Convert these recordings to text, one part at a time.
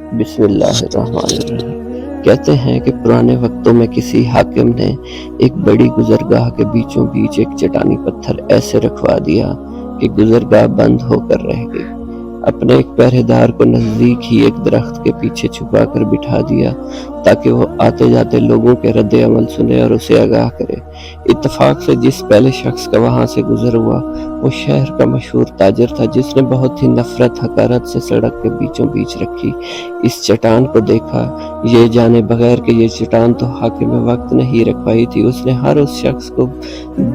بسم اللہ الرحمن الرحیم۔ کہتے ہیں کہ پرانے وقتوں میں کسی حاکم نے ایک بڑی گزرگاہ کے بیچوں بیچ ایک چٹانی پتھر ایسے رکھوا دیا کہ گزرگاہ بند ہو کر رہ گئی۔ اپنے ایک پہرے دار کو نزدیک ہی ایک درخت کے پیچھے چھپا کر بٹھا دیا تاکہ وہ آتے جاتے لوگوں کے رد عمل سنے اور اسے آگاہ کرے۔ اتفاق سے جس پہلے شخص کا وہاں سے گزر ہوا وہ شہر کا مشہور تاجر تھا، جس نے بہت ہی نفرت حقارت سے سڑک کے بیچوں بیچ رکھی اس چٹان کو دیکھا، یہ جانے بغیر کہ یہ چٹان تو حاکم وقت نے ہی رکھوائی تھی۔ اس نے ہر اس شخص کو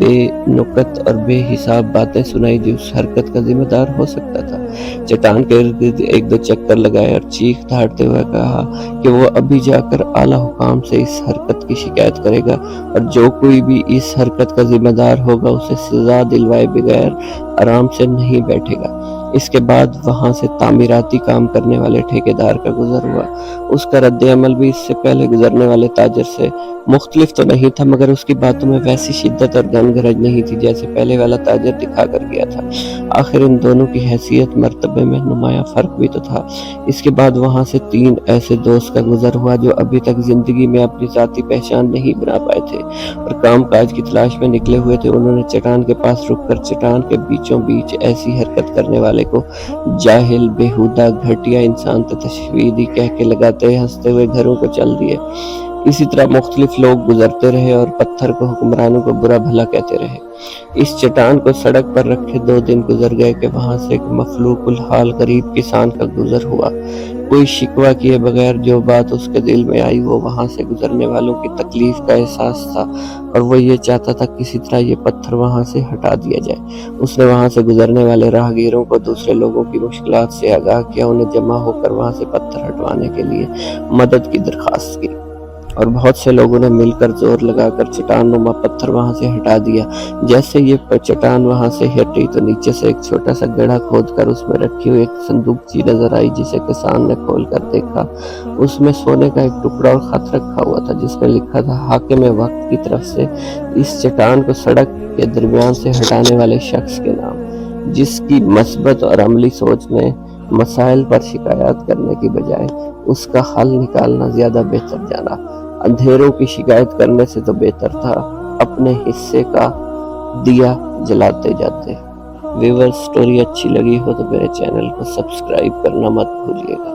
بے نکت اور بے حساب باتیں سنائی جو اس حرکت کا ذمہ دار ہو سکتا تھا۔ چٹان کے ارد گرد ایک دو چکر لگائے اور چیخ دھاڑتے ہوئے کہا کہ وہ ابھی جا کر اعلیٰ حکام سے اس حرکت کی شکایت کرے گا، اور جو کوئی بھی اس حرکت کا ذمہ دار ہوگا اسے سزا دلوائے بغیر آرام سے نہیں بیٹھے گا۔ اس کے بعد وہاں سے تعمیراتی کام کرنے والے ٹھیکیدار کا گزر ہوا۔ اس کا رد عمل بھی اس سے پہلے گزرنے والے تاجر سے مختلف تو نہیں تھا، مگر اس کی باتوں میں ویسی شدت اور گن گرج نہیں تھی جیسے پہلے والا تاجر دکھا کر گیا تھا۔ آخر ان دونوں کی حیثیت مرتبے میں نمایاں فرق بھی تو تھا۔ اس کے بعد وہاں سے 3 ایسے دوست کا گزر ہوا جو ابھی تک زندگی میں اپنی ذاتی پہچان نہیں بنا پائے تھے اور کام کاج کی تلاش میں نکلے ہوئے تھے۔ انہوں نے چٹان کے پاس رک کر چٹان کے بیچوں بیچ ایسی حرکت کرنے والے کو جاہل، بےہودہ، گھٹیا انسان تشویدی کہہ کے لگاتے ہنستے ہوئے گھروں کو چل دیے۔ اسی طرح مختلف لوگ گزرتے رہے اور پتھر کو حکمرانوں کو برا بھلا کہتے رہے۔ اس چٹان کو سڑک پر رکھے 2 دن گزر گئے کہ وہاں سے ایک مفلوق الحال غریب کسان کا گزر ہوا۔ کوئی شکوہ کیے بغیر جو بات اس کے دل میں آئی وہ وہاں سے گزرنے والوں کی تکلیف کا احساس تھا، اور وہ یہ چاہتا تھا کسی طرح یہ پتھر وہاں سے ہٹا دیا جائے۔ اس نے وہاں سے گزرنے والے راہگیروں کو دوسرے لوگوں کی مشکلات سے آگاہ کیا، انہیں جمع ہو کر وہاں سے پتھر ہٹوانے کے لیے مدد کی درخواست کی، اور بہت سے لوگوں نے مل کر زور لگا کر چٹان نما پتھر وہاں سے ہٹا دیا۔ جیسے یہ چٹان وہاں سے ہٹی تو نیچے سے ایک چھوٹا سا گڑھا کھود کر اس میں رکھی ہوئی ایک صندوقچی نظر آئی، جسے کسان نے کھول کر دیکھا۔ اس میں سونے کا ایک ٹکڑا اور خط رکھا ہوا تھا جس میں لکھا تھا حاکم وقت کی طرف سے اس چٹان کو سڑک کے درمیان سے ہٹانے والے شخص کے نام، جس کی مثبت اور عملی سوچ نے مسائل پر شکایات کرنے کی بجائے اس کا حل نکالنا زیادہ بہتر جانا۔ اندھیروں کی شکایت کرنے سے تو بہتر تھا اپنے حصے کا دیا جلاتے جاتے۔ ویور، سٹوری اچھی لگی ہو تو میرے چینل کو سبسکرائب کرنا مت بھولیے گا۔